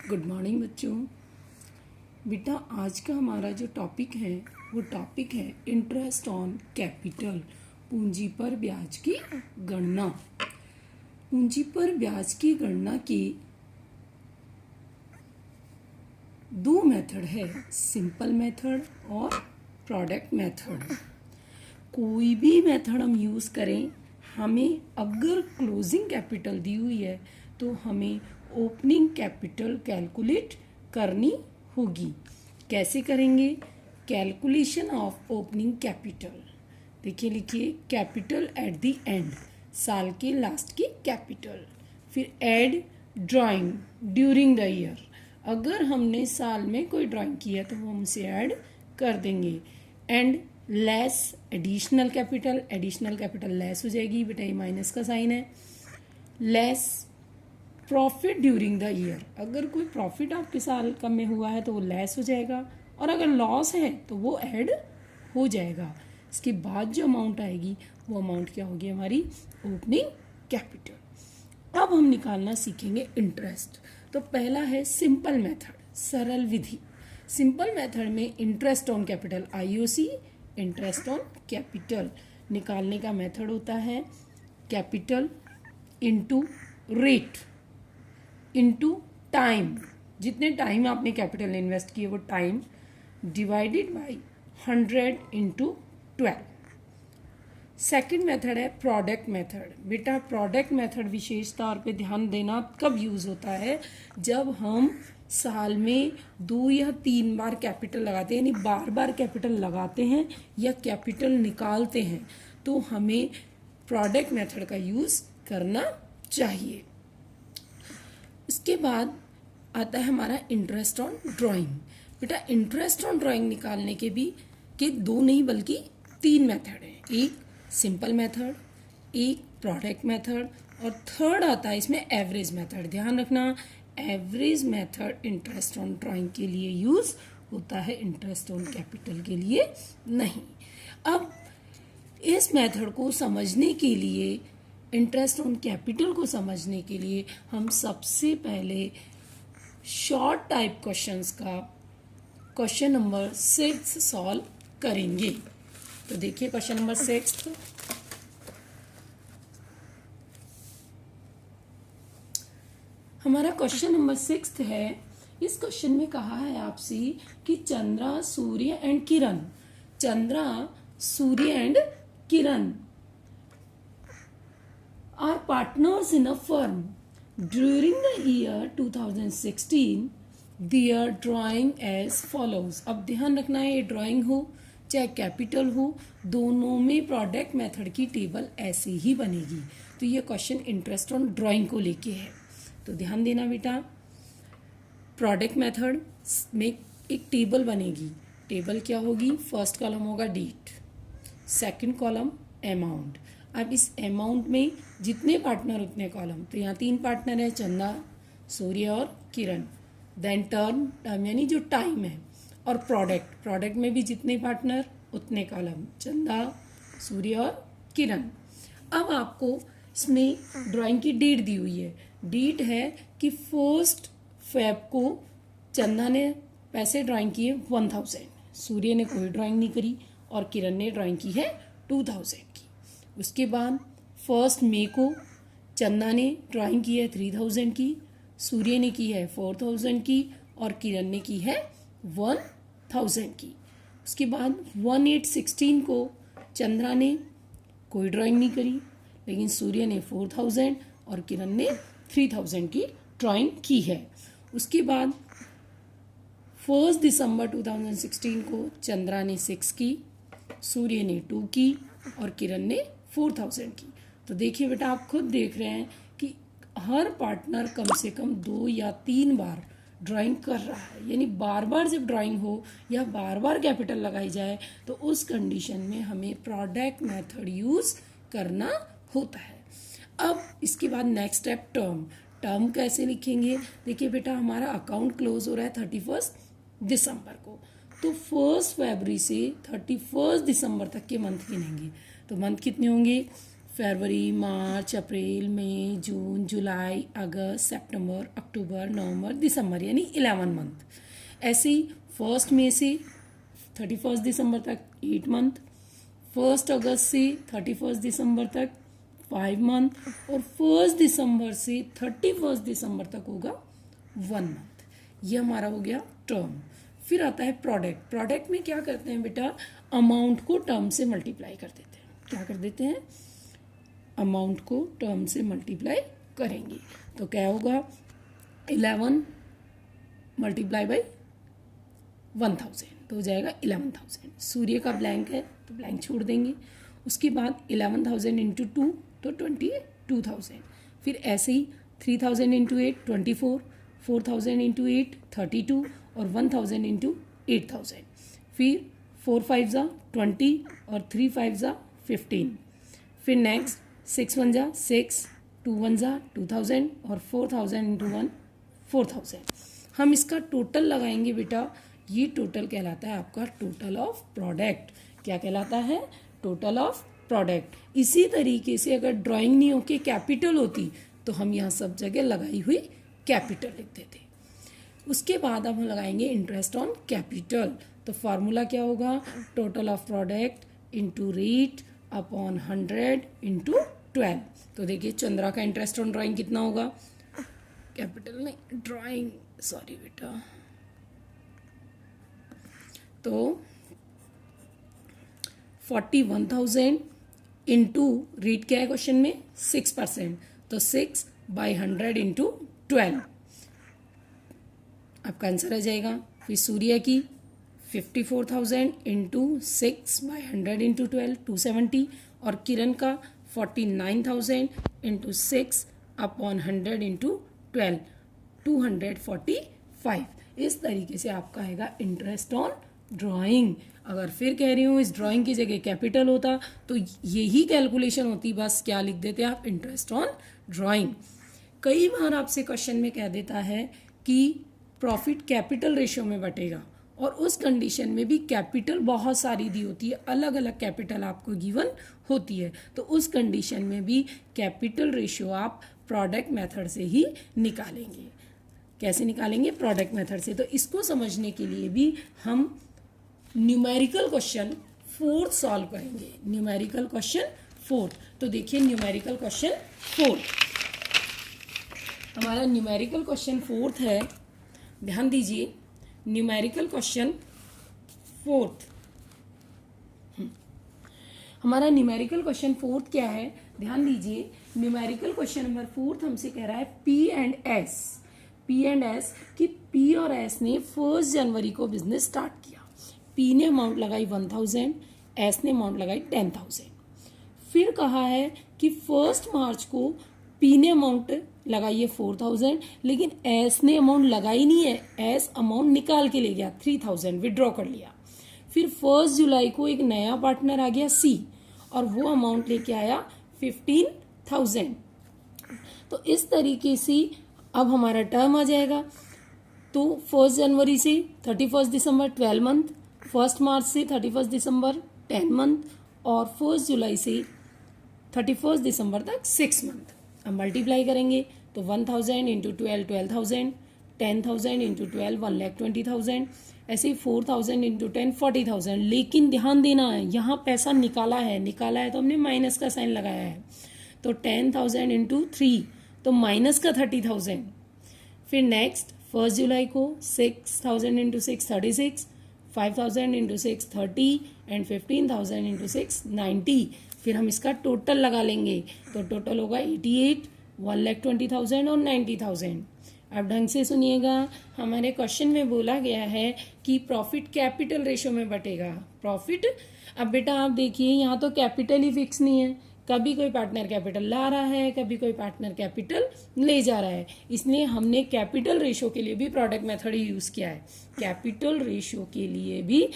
Good morning बच्चों। बेटा आज का हमारा जो टॉपिक है वो टॉपिक है इंटरेस्ट ऑन कैपिटल, पूंजी पर ब्याज की गणना। पूंजी पर ब्याज की गणना की दो मेथड है, सिंपल मेथड और प्रोडक्ट मेथड। कोई भी मेथड हम यूज़ करें, हमें अगर क्लोजिंग कैपिटल दी हुई है तो हमें ओपनिंग कैपिटल कैलकुलेट करनी होगी। कैसे करेंगे? Calculation of opening capital. देखिए, लिखिए कैपिटल एट द एंड, साल के लास्ट की कैपिटल। फिर add drawing during the year. अगर हमने साल में कोई ड्राइंग की है तो वो हम उसे ऐड कर देंगे। And less additional capital, additional capital less हो जाएगी, बेटा ये माइनस का साइन है। Less profit during the year, अगर कोई प्रॉफिट आपके साल कम में हुआ है तो वो लेस हो जाएगा, और अगर लॉस है तो वो ऐड हो जाएगा। इसके बाद जो अमाउंट आएगी वो अमाउंट क्या होगी? हमारी ओपनिंग कैपिटल। अब हम निकालना सीखेंगे इंटरेस्ट। तो पहला है सिंपल मेथड, सरल विधि। सिंपल मेथड में interest on capital IOC, interest on capital निकालने का मेथड होता है capital into rate into time. जितने टाइम आपने कैपिटल इन्वेस्ट किए वो time divided by 100 into 12। Second method है प्रोडक्ट मेथड। बेटा प्रोडक्ट मेथड विशेष तौर पे ध्यान देना कब यूज़ होता है? जब हम साल में 2 या 3 बार कैपिटल लगाते हैं, यानी बार बार कैपिटल लगाते हैं या कैपिटल निकालते हैं, तो हमें प्रोडक्ट मेथड का यूज़ करना चाहिए। इसके बाद आता है हमारा इंटरेस्ट ऑन ड्राइंग। बेटा इंटरेस्ट ऑन ड्राइंग निकालने के दो नहीं बल्कि 3 मेथड हैं। एक सिंपल मेथड, एक प्रोडक्ट मेथड, और थर्ड आता है इसमें एवरेज मेथड। ध्यान रखना, average method interest on drawing के लिए यूज़ होता है, इंटरेस्ट ऑन कैपिटल के लिए नहीं। अब इस मेथड को समझने के लिए, इंटरेस्ट ऑन कैपिटल को समझने के लिए हम सबसे पहले शॉर्ट टाइप क्वेश्चंस का क्वेश्चन नंबर 6 सॉल्व करेंगे। तो देखिए क्वेश्चन नंबर 6। हमारा क्वेश्चन नंबर 6 है। इस क्वेश्चन में कहा है आपसे कि Chandra, Surya and Kiran, Chandra, Surya and Kiran are partners in a firm. During the year 2016, their drawing as follows. अब ध्यान रखना है, ये ड्राइंग हो चाहे कैपिटल हो, दोनों में प्रोडक्ट मेथड की टेबल ऐसे ही बनेगी। तो ये क्वेश्चन इंटरेस्ट ऑन ड्राइंग को लेके है, तो ध्यान देना बेटा। प्रोडक्ट मेथड में एक टेबल बनेगी। टेबल क्या होगी? फर्स्ट कॉलम होगा डेट, सेकंड कॉलम अमाउंट। अब इस अमाउंट में जितने पार्टनर उतने कॉलम, तो यहाँ 3 पार्टनर है, चंदा, सूर्य और किरण। देन टर्म यानी जो टाइम है, और प्रोडक्ट में भी जितने पार्टनर उतने कॉलम, चंदा, सूर्य और किरण। अब आपको इसमें ड्राइंग की डेट दी हुई है। डेट है कि 1 फेब को चंदा ने पैसे ड्राइंग किए 1000, सूर्य ने कोई ड्राइंग नहीं करी, और किरण ने ड्राइंग की है 2000 की। उसके बाद 1 मई को चंदा ने ड्राइंग की है 3000 की, सूर्य ने की है 4000 की, और किरण ने की है 1000 की। उसके बाद 1/8/16 को चंद्रा ने कोई ड्राइंग नहीं करी, लेकिन सूर्य ने 4000 और किरण ने 3000 की ड्राइंग की है। उसके बाद 1 दिसंबर 2016 को चंद्रा ने 6 की, सूर्य ने 2 की, और किरण ने 4000 की। तो देखिए बेटा, आप खुद देख रहे हैं कि हर पार्टनर कम से कम 2 या 3 बार ड्राइंग कर रहा है, यानी बार बार जब ड्राइंग हो या बार बार कैपिटल लगाई जाए तो उस कंडीशन में हमें प्रोडक्ट मेथड यूज़ करना होता है। अब इसके बाद नेक्स्ट स्टेप टर्म कैसे लिखेंगे? देखिए बेटा, हमारा अकाउंट क्लोज हो रहा है 31 दिसंबर को, तो 1 फरवरी से 31 दिसंबर तक के मंथ गिनेंगे। तो मंथ कितने होंगे? फरवरी, मार्च, अप्रैल, मई, जून, जुलाई, अगस्त, सितंबर, अक्टूबर, नवंबर, दिसंबर, यानी 11 मंथ। ऐसे ही 1 मई से 31 दिसंबर तक 8 मंथ, 1 अगस्त से 31 दिसंबर तक 5 मंथ, और 1 दिसंबर से 31 दिसंबर तक होगा 1 मंथ। ये हमारा हो गया टर्म। फिर आता है प्रोडक्ट। प्रोडक्ट में क्या करते हैं बेटा, अमाउंट को टर्म से मल्टीप्लाई कर देते हैं। क्या कर देते हैं, अमाउंट को टर्म से मल्टीप्लाई करेंगे। तो क्या होगा, 11 मल्टीप्लाई बाई 1000 तो हो जाएगा 11,000। सूर्य का ब्लैंक है तो ब्लैंक छोड़ देंगे। उसके बाद 11,000 इंटू 2 तो 22,000। फिर ऐसे ही 3,000 इंटू 8 24, 4,000 इंटू 8 32 और 1,000 इंटू 8,000। फिर 4 5 जा 20 और 3 5 जा 15। फिर नेक्स्ट 6 1 जा 6, 2 1 जा 2,000 और 4,000 इंटू 1 4,000। हम इसका टोटल लगाएंगे बेटा, ये टोटल कहलाता है आपका टोटल ऑफ प्रोडक्ट। क्या कहलाता है, टोटल ऑफ प्रोडक्ट। इसी तरीके से अगर ड्राइंग नहीं होके कैपिटल होती तो हम यहाँ सब जगह लगाई हुई कैपिटल लिख देते। उसके बाद अब हम लगाएंगे इंटरेस्ट ऑन कैपिटल। तो फार्मूला क्या होगा, total of product into rate upon 100 into 12। तो देखिए चंद्रा का इंटरेस्ट ऑन ड्राइंग कितना होगा, कैपिटल नहीं ड्राइंग, सॉरी बेटा, तो 41,000 इंटू रेट क्या है क्वेश्चन में 6%, तो 6/100 इंटू 12 आपका आंसर आ जाएगा। फिर सूर्य की 54,000 इंटू 6/100 इंटू 12 270, और किरण का 49,000 इंटू 6/100 इंटू 12 245। इस तरीके से आपका आएगा इंटरेस्ट ऑन ड्राइंग। अगर फिर कह रही हूँ इस ड्राइंग की जगह कैपिटल होता तो यही कैलकुलेशन होती, बस क्या लिख देते आप, इंटरेस्ट ऑन ड्राइंग। कई बार आपसे क्वेश्चन में कह देता है कि प्रॉफिट कैपिटल रेशियो में बटेगा, और उस कंडीशन में भी कैपिटल बहुत सारी दी होती है, अलग अलग कैपिटल आपको गिवन होती है। तो उस कंडीशन में भी कैपिटल रेशियो आप प्रोडक्ट मेथड से ही निकालेंगे। कैसे निकालेंगे, प्रोडक्ट मेथड से। तो इसको समझने के लिए भी हम न्यूमेरिकल क्वेश्चन 4 सॉल्व करेंगे। न्यूमेरिकल क्वेश्चन 4, तो देखिए न्यूमेरिकल क्वेश्चन 4 हमारा न्यूमेरिकल क्वेश्चन 4 है, ध्यान दीजिए। न्यूमेरिकल क्वेश्चन 4 हमारा न्यूमेरिकल क्वेश्चन 4 क्या है, ध्यान दीजिए। न्यूमेरिकल क्वेश्चन नंबर 4 हमसे कह रहा है पी एंड एस कि पी और एस ने 1 जनवरी को बिजनेस स्टार्ट किया। पी ने अमाउंट लगाई 1,000, एस ने अमाउंट लगाई 10,000। फिर कहा है कि 1 मार्च को पी ने अमाउंट लगाई है 4,000, लेकिन एस ने अमाउंट लगाई नहीं है, एस अमाउंट निकाल के ले गया 3,000, विड्रॉ कर लिया। फिर 1 जुलाई को एक नया पार्टनर आ गया सी, और वो अमाउंट लेके आया 15,000। तो इस तरीके से अब हमारा टर्म आ जाएगा। तो 1 जनवरी से 31 दिसंबर 12 मंथ, 1 मार्च से 31 दिसंबर 10 मंथ, और 1 जुलाई से 31 दिसंबर तक 6 मंथ। अब मल्टीप्लाई करेंगे तो 1,000 इंटू 12 12,000, 10,000 इंटू 12 1,20,000, ऐसे ही 4,000 इंटू 10 40,000। लेकिन ध्यान देना है, यहाँ पैसा निकाला है तो हमने माइनस का साइन लगाया है। तो 10,000 इंटू 3 तो माइनस का 30,000। फिर नेक्स्ट 1 जुलाई को 6,000 इंटू 6 36, 5,000 इंटू 6 30 एंड 15,000 इंटू 6 90। फिर हम इसका टोटल लगा लेंगे तो टोटल होगा 88, 1,20,000 और 90,000। अब ढंग से सुनिएगा, हमारे क्वेश्चन में बोला गया है कि प्रॉफिट कैपिटल रेशियो में बटेगा। प्रॉफिट, अब बेटा आप देखिए यहाँ तो कैपिटल ही फिक्स नहीं है, कभी कोई पार्टनर कैपिटल ला रहा है, कभी कोई पार्टनर कैपिटल ले जा रहा है। इसलिए हमने कैपिटल रेशियो के लिए भी प्रोडक्ट मेथड ही यूज़ किया है। कैपिटल रेशियो के लिए भी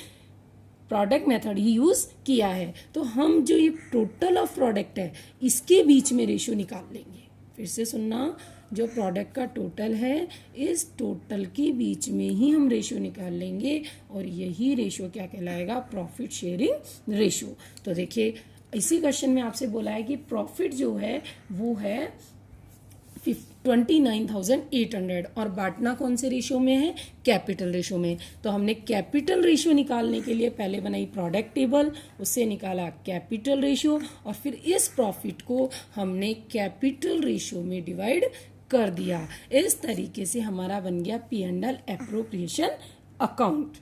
प्रोडक्ट मेथड ही यूज़ किया है। तो हम जो ये टोटल ऑफ प्रोडक्ट है इसके बीच में रेशियो निकाल लेंगे। फिर से सुनना, जो प्रोडक्ट का टोटल है इस टोटल के बीच में ही हम रेशियो निकाल लेंगे, और यही रेशियो क्या कहलाएगा, प्रॉफिट शेयरिंग रेशियो। तो देखिए इसी क्वेश्चन में आपसे बोला है कि प्रॉफिट जो है वो है 29,800 और बांटना कौन से रेशियो में है, कैपिटल रेशियो में। तो हमने कैपिटल रेशियो निकालने के लिए पहले बनाई प्रोडक्ट टेबल, उससे निकाला कैपिटल रेशियो और फिर इस प्रॉफिट को हमने कैपिटल रेशियो में डिवाइड कर दिया। इस तरीके से हमारा बन गया P&L एप्रोप्रिएशन अकाउंट।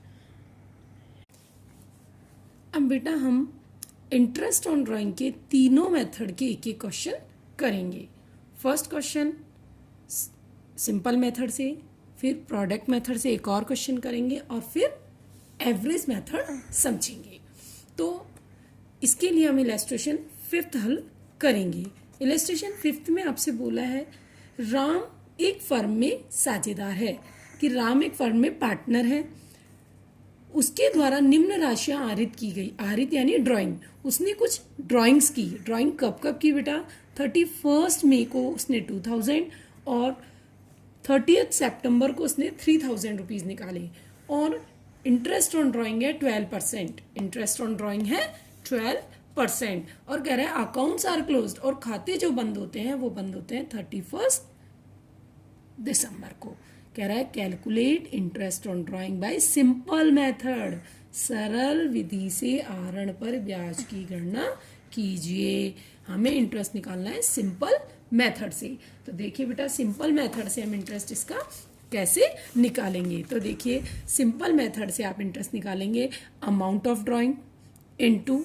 अब बेटा हम इंटरेस्ट ऑन ड्राइंग के तीनों मेथड के एक एक क्वेश्चन करेंगे। फर्स्ट क्वेश्चन सिंपल मेथड से, फिर प्रोडक्ट मेथड से एक और क्वेश्चन करेंगे और फिर एवरेज मेथड समझेंगे। तो इसके लिए हम इलस्ट्रेशन 5th हल करेंगे। इलस्ट्रेशन 5th में आपसे बोला है राम एक फर्म में साझेदार है, कि राम एक फर्म में पार्टनर है, उसके द्वारा निम्न राशियां आहरित की गई। आहरित यानी ड्राइंग, उसने कुछ ड्राइंग्स की। ड्राइंग कब कब की बेटा, 31 मई को उसने 2000 और 30 सितंबर को उसने 3000 रुपीज निकाले। और इंटरेस्ट ऑन ड्राइंग है 12%, इंटरेस्ट ऑन ड्राइंग है 12%। और कह रहा है अकाउंट्स आर क्लोज्ड, और खाते जो बंद होते हैं वो बंद होते हैं 31 दिसंबर को। कह रहा है calculate interest on drawing bye simple method, सरल विधि से आहरण पर ब्याज की गणना कीजिए। हमें इंटरेस्ट निकालना है सिंपल मेथड से। तो देखिए बेटा सिंपल मेथड से हम इंटरेस्ट इसका कैसे निकालेंगे। तो देखिए सिंपल मेथड से आप इंटरेस्ट निकालेंगे amount of drawing into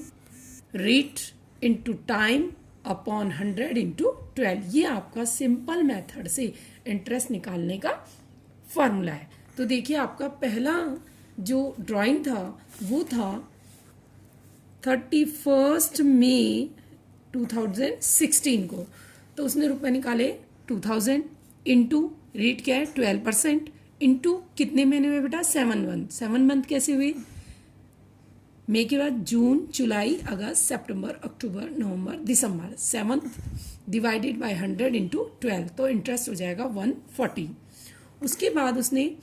rate into time upon 100 into 12। ये आपका सिंपल मेथड से इंटरेस्ट निकालने का फॉर्मूला है। तो देखिए आपका पहला जो ड्राइंग था वो था 31 मई 2016 को। तो उसने रुपए निकाले 2000 इंटू रेट क्या है 12% इंटू कितने महीने में बेटा 7 मंथ कैसे हुए, मई के बाद जून जुलाई अगस्त सितंबर अक्टूबर नवंबर दिसंबर, 7 डिवाइडेड बाय 100 इंटू 12। तो इंटरेस्ट हो जाएगा 140। उसके बाद उसने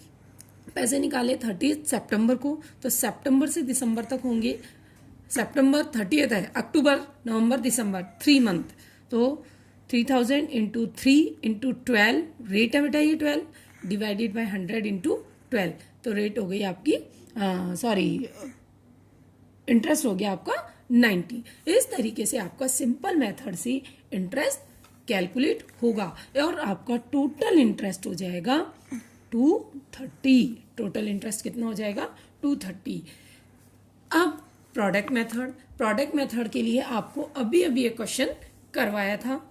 पैसे निकाले 30 सितंबर को, तो सितंबर से दिसंबर तक होंगे, सितंबर 30 है, अक्टूबर नवंबर दिसंबर 3 मंथ। तो 3000 इंटू 3 इंटू 12, रेट है बेटा ये 12 डिवाइडेड बाय 100 इंटू 12। तो रेट हो गई आपकी इंटरेस्ट हो गया आपका 90। इस तरीके से आपका सिंपल मेथड से इंटरेस्ट कैलकुलेट होगा और आपका टोटल इंटरेस्ट हो जाएगा 230। टोटल इंटरेस्ट कितना हो जाएगा 230। अब प्रोडक्ट मेथड के लिए आपको अभी एक क्वेश्चन करवाया था।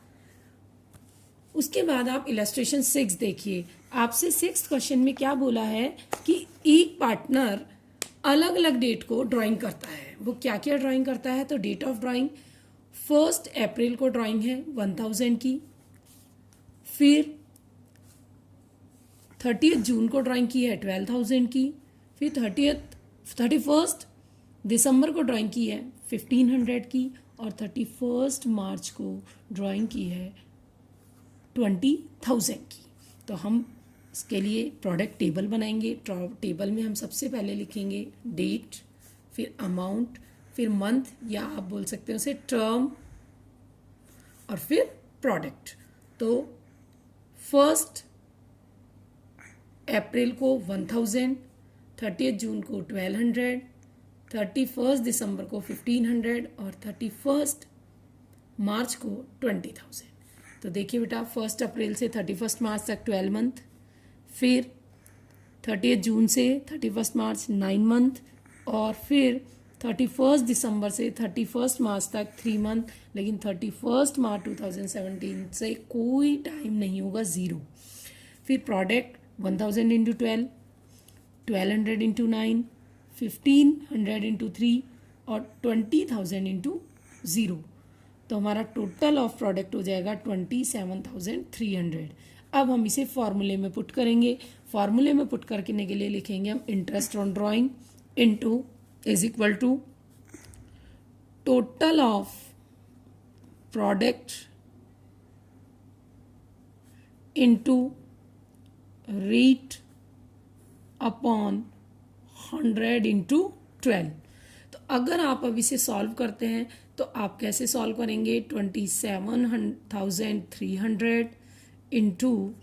उसके बाद आप इलस्ट्रेशन 6 देखिए। आपसे 6th क्वेश्चन में क्या बोला है कि एक पार्टनर अलग अलग डेट को ड्राइंग करता है। वो क्या क्या ड्राइंग करता है, तो डेट ऑफ ड्राइंग 1 अप्रैल को ड्राइंग है 1000 की, फिर 30 जून को ड्राइंग की है 12,000 की, फिर 31 दिसंबर को ड्राइंग की है 1500 की, और 31 मार्च को ड्राइंग की है 20,000 की। तो हम इसके लिए प्रोडक्ट टेबल बनाएंगे। टेबल में हम सबसे पहले लिखेंगे डेट, फिर अमाउंट, फिर मंथ या आप बोल सकते हो उसे टर्म, और फिर प्रोडक्ट। तो 1 अप्रैल को 1000, 30 जून को 1200, 31 दिसंबर को 1500 और 31 मार्च को 20,000। तो देखिए बेटा 1 अप्रैल से 31 मार्च तक 12 मंथ, फिर 30 जून से 31 मार्च 9 मंथ, और फिर 31 दिसंबर से 31 मार्च तक 3 मंथ। लेकिन 31 मार्च 2017 से कोई टाइम नहीं होगा, 0। फिर प्रोडक्ट 1000 इंटू 12, 1200 इंटू 9, 1500 इंटू 3 और 20,000 इंटू 0। तो हमारा टोटल ऑफ प्रोडक्ट हो जाएगा 27,300। अब हम इसे फॉर्मूले में पुट करेंगे। फॉर्मूले में पुट करने के लिए लिखेंगे हम interest on drawing into is equal to total of product into rate upon 100 into 12। तो अगर आप अब इसे सॉल्व करते हैं तो आप कैसे सॉल्व करेंगे, 27,300 इनटू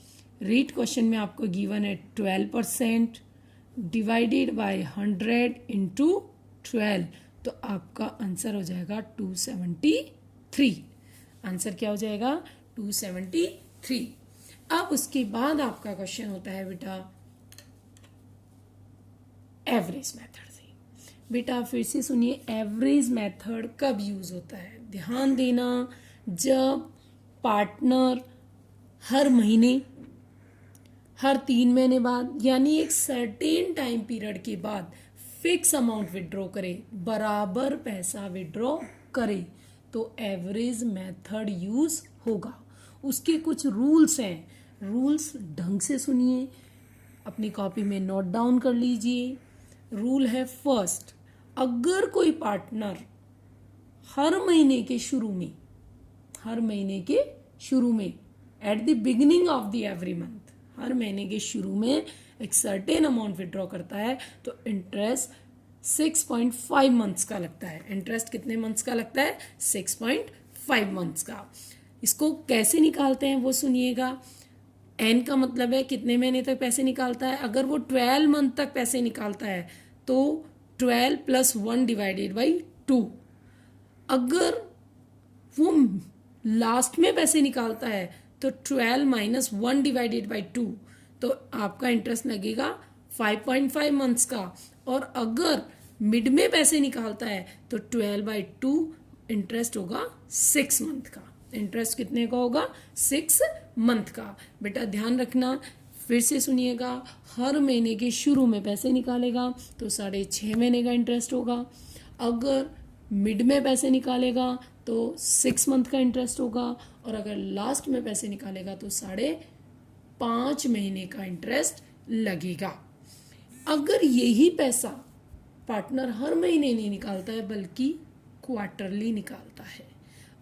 रेट क्वेश्चन में आपको गिवन है 12% डिवाइडेड बाय 100 इंटू 12, तो आपका आंसर हो जाएगा 273। आंसर क्या हो जाएगा 273। अब उसके बाद आपका क्वेश्चन होता है बेटा एवरेज मेथड से। बेटा फिर से सुनिए, एवरेज मेथड कब यूज होता है? ध्यान देना, जब पार्टनर हर महीने, हर 3 महीने बाद, यानी एक सर्टेन टाइम पीरियड के बाद फिक्स अमाउंट विड्रॉ करे, बराबर पैसा विड्रॉ करे, तो एवरेज मेथड यूज होगा। उसके कुछ रूल्स हैं, रूल्स ढंग से सुनिए, अपनी कॉपी में नोट डाउन कर लीजिए। रूल है फर्स्ट, अगर कोई पार्टनर हर महीने के शुरू में, at the beginning of the every month, हर महीने के शुरू में एक सर्टेन अमाउंट विड्रॉ करता है, तो इंटरेस्ट 6.5 मंथ्स का लगता है। इंटरेस्ट कितने मंथ्स का लगता है? 6.5 मंथ्स का। इसको कैसे निकालते हैं वो सुनिएगा। एन का मतलब है कितने महीने तक पैसे निकालता है। अगर वो 12 मंथ तक पैसे निकालता है तो 12 + 1 डिवाइडेड बाई 2। अगर वो लास्ट में पैसे निकालता है तो 12 - 1 डिवाइडेड बाई 2, तो आपका इंटरेस्ट लगेगा 5.5 मंथ्स का। और अगर मिड में पैसे निकालता है तो 12/2 इंटरेस्ट होगा 6 मंथ का। इंटरेस्ट कितने का होगा? 6 मंथ का। बेटा ध्यान रखना, फिर से सुनिएगा, हर महीने के शुरू में पैसे निकालेगा तो 6.5 महीने का इंटरेस्ट होगा। अगर मिड में पैसे निकालेगा तो 6 मंथ का इंटरेस्ट होगा, और अगर लास्ट में पैसे निकालेगा तो 5.5 महीने का इंटरेस्ट लगेगा। अगर यही पैसा पार्टनर हर महीने नहीं निकालता है बल्कि क्वार्टरली निकालता है,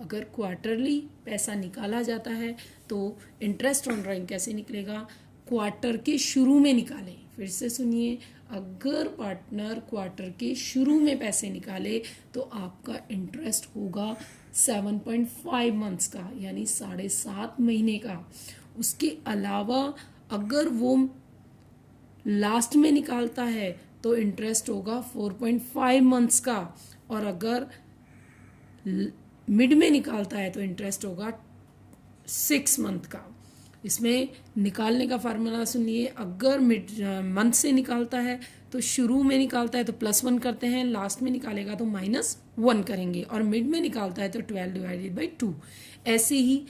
अगर क्वार्टरली पैसा निकाला जाता है तो इंटरेस्ट ऑन ड्राइंग कैसे निकलेगा? क्वार्टर के शुरू में निकालें। फिर से सुनिए, अगर पार्टनर क्वार्टर के शुरू में पैसे निकाले तो आपका इंटरेस्ट होगा 7.5 मंथ्स का, यानी 7.5 महीने का। उसके अलावा अगर वो लास्ट में निकालता है तो इंटरेस्ट होगा 4.5 मंथ्स का, और अगर मिड में निकालता है तो इंटरेस्ट होगा 6 मंथ का। इसमें निकालने का फार्मूला सुनिए, अगर मिड मंथ से निकालता है तो शुरू में निकालता है तो +1 करते हैं, लास्ट में निकालेगा तो -1 करेंगे, और मिड में निकालता है तो 12 डिवाइडेड बाई 2। ऐसे ही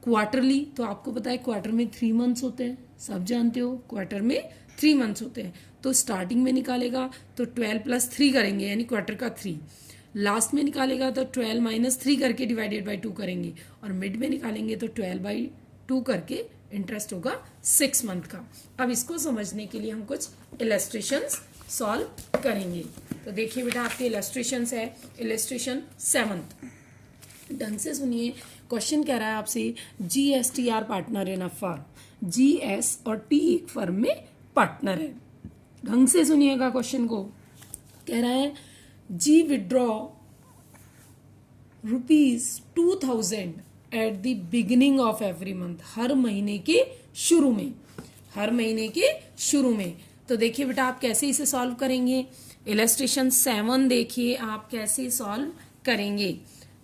क्वार्टरली, तो आपको पता है क्वार्टर में 3 मंथ्स होते हैं, सब जानते हो क्वार्टर में 3 मंथ्स होते हैं। तो स्टार्टिंग में निकालेगा तो 12 + 3 करेंगे, यानी क्वार्टर का 3। लास्ट में निकालेगा तो 12 - 3 करके डिवाइडेड बाई 2 करेंगे, और मिड में निकालेंगे तो 12/2 करके इंटरेस्ट होगा 6 मंथ का। अब इसको समझने के लिए हम कुछ इलस्ट्रेशंस सॉल्व करेंगे। तो देखिए बेटा, आपके इलस्ट्रेशंस है, इलस्ट्रेशन 7th। ढंग से सुनिए, क्वेश्चन कह रहा है आपसे GSTR partner in a firm. GS और T एक फर्म में पार्टनर है। ढंग से सुनिएगा क्वेश्चन को। कह रहा है G withdraw ₹2000 at the beginning of every month, हर महीने के शुरू में, हर महीने के शुरू में। तो देखिए बेटा, आप कैसे इसे सॉल्व करेंगे। इलस्ट्रेशन 7 देखिए आप कैसे सॉल्व करेंगे।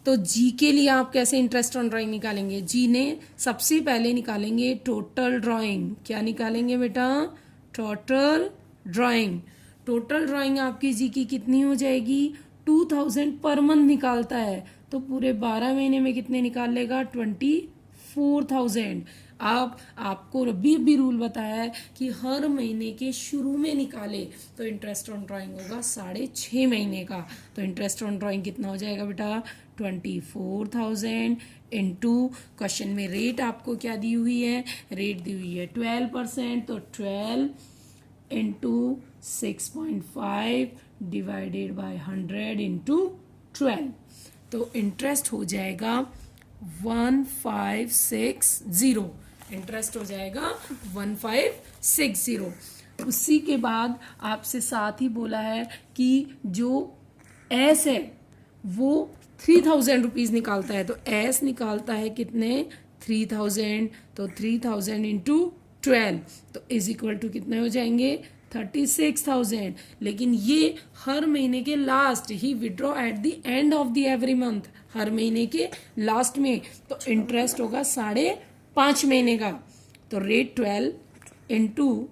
तो जी के लिए आप कैसे इंटरेस्ट ऑन ड्राइंग निकालेंगे? जी ने सबसे पहले निकालेंगे टोटल ड्राइंग। क्या निकालेंगे बेटा? Total drawing. टोटल ड्राइंग आपकी जी की कितनी हो जाएगी? 2000 पर मंथ निकालता है, तो पूरे 12 महीने में कितने निकाल लेगा? 24,000। आपको अभी रूल बताया है कि हर महीने के शुरू में निकाले तो इंटरेस्ट ऑन ड्राइंग होगा 6.5 महीने का। तो इंटरेस्ट ऑन ड्राइंग कितना हो जाएगा बेटा? 24,000 इंटू, क्वेश्चन में रेट आपको क्या दी हुई है? रेट दी हुई है 12%, तो 12 इंटू 6.5 डिवाइडेड बाय 100 इंटू 12, तो इंटरेस्ट हो जाएगा 1560। इंटरेस्ट हो जाएगा 1560। उसी के बाद आपसे साथ ही बोला है कि जो एस है वो 3000 रुपीज निकालता है, तो एस निकालता है कितने? 3000, तो 3000 इंटू 12 तो इज इक्वल टू कितने हो जाएंगे 36,000। लेकिन ये हर महीने के लास्ट ही withdraw at the end of the every month, हर महीने के लास्ट में, तो इंटरेस्ट होगा 5.5 महीने का। तो rate 12 into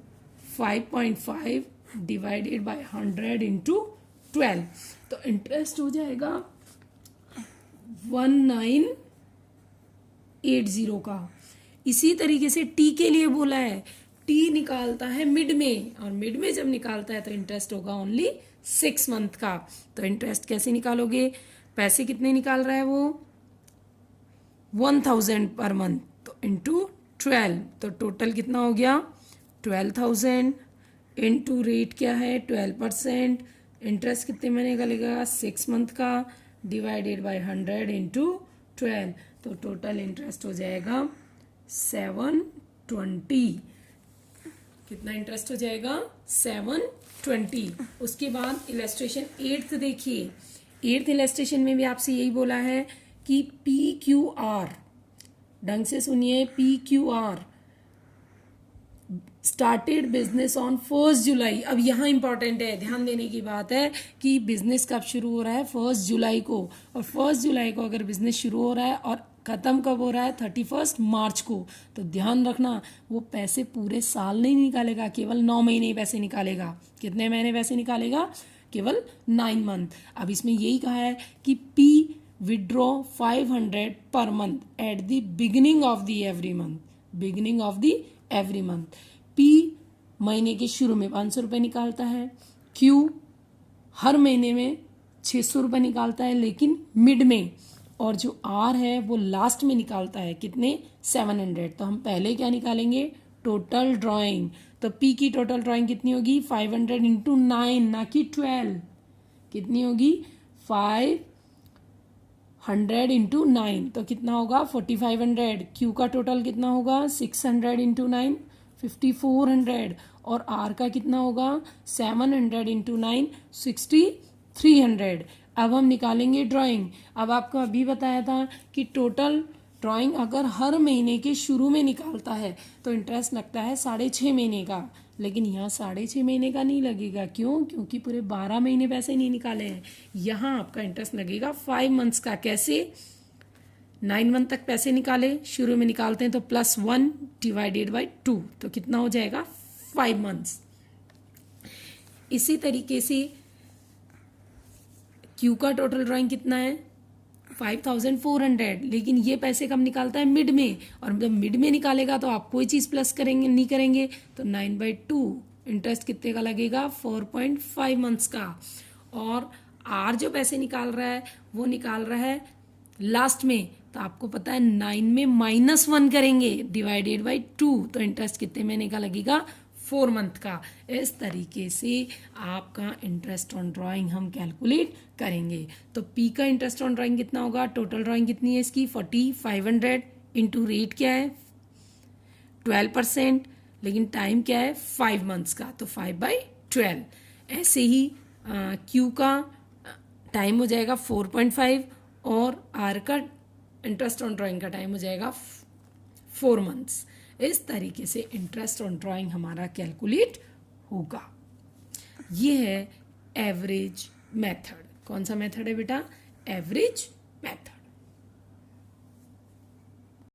5.5 divided by 100 into 12, तो इंटरेस्ट हो जाएगा 1980 का। इसी तरीके से टी के लिए बोला है, टी निकालता है मिड में, और मिड में जब निकालता है तो इंटरेस्ट होगा ओनली 6 मंथ का। तो इंटरेस्ट कैसे निकालोगे, पैसे कितने निकाल रहा है वो 1000 पर मंथ, तो इंटू 12, तो टोटल कितना हो गया 12,000 इंटू रेट क्या है 12%, इंटरेस्ट कितने महीने का लगेगा 6 मंथ का, डिवाइडेड बाय 100 इंटू 12, तो टोटल इंटरेस्ट हो जाएगा 720। कितना इंटरेस्ट हो जाएगा 720। उसके बाद इलस्ट्रेशन 8th देखिए, 8th इलस्ट्रेशन में भी आपसे यही बोला है कि PQR, ढंग से सुनिए, PQR स्टार्टेड बिजनेस ऑन 1 जुलाई। अब यहाँ इंपॉर्टेंट है, ध्यान देने की बात है कि बिजनेस कब शुरू हो रहा है 1 जुलाई को, और 1 जुलाई को अगर बिजनेस शुरू हो रहा है और खत्म कब हो रहा है 31 मार्च को, तो ध्यान रखना वो पैसे पूरे साल नहीं निकालेगा, केवल 9 महीने ही पैसे निकालेगा। कितने महीने पैसे निकालेगा, केवल 9 मंथ। अब इसमें यही कहा है कि P withdraw 500 per month eight the beginning of the every month, beginning of the every month. P महीने के शुरू में 500 रुपये निकालता है, Q हर महीने में 600 रुपये निकालता है लेकिन मिड में, और जो R है वो लास्ट में निकालता है कितने 700। तो हम पहले क्या निकालेंगे टोटल ड्राइंग, तो P की टोटल ड्राइंग कितनी होगी 500 इंटू 9, ना कि 12, कितनी होगी 500 इंटू 9, तो कितना होगा 4500। Q का टोटल कितना होगा 600 इंटू 9 5400, और R का कितना होगा 700 इंटू 9 6300। अब हम निकालेंगे ड्राइंग। अब आपको अभी बताया था कि टोटल ड्राइंग अगर हर महीने के शुरू में निकालता है तो इंटरेस्ट लगता है 6.5 महीने का, लेकिन यहाँ 6.5 महीने का नहीं लगेगा। क्यों, क्योंकि पूरे 12 महीने पैसे नहीं निकाले हैं। यहाँ आपका इंटरेस्ट लगेगा 5 मंथ्स का। कैसे, 9 मंथ तक पैसे निकाले, शुरू में निकालते हैं तो +1 डिवाइडेड बाई 2, तो कितना हो जाएगा 5 मंथ्स। इसी तरीके से Q का टोटल ड्राइंग कितना है 5400, लेकिन ये पैसे कब निकालता है मिड में, और जब मिड में निकालेगा तो आप कोई चीज़ प्लस करेंगे नहीं करेंगे, तो 9/2 इंटरेस्ट कितने का लगेगा 4.5 मंथ्स का। और R जो पैसे निकाल रहा है वो निकाल रहा है लास्ट में, तो आपको पता है 9 में -1 करेंगे डिवाइडेड बाई 2, तो इंटरेस्ट कितने महीने का लगेगा 4 मंथ का। इस तरीके से आपका इंटरेस्ट ऑन ड्राइंग हम कैलकुलेट करेंगे। तो P का इंटरेस्ट ऑन ड्राइंग कितना होगा, टोटल ड्राइंग कितनी है इसकी 4500 इंटू रेट क्या है 12%, लेकिन टाइम क्या है 5 मंथ्स का, तो 5/12। ऐसे ही Q का टाइम हो जाएगा 4.5, और R का इंटरेस्ट ऑन ड्राइंग का टाइम हो जाएगा 4 मंथ्स। इस तरीके से इंटरेस्ट ऑन ड्राइंग हमारा कैलकुलेट होगा। ये है एवरेज मेथड। कौन सा मेथड है बेटा, एवरेज मेथड।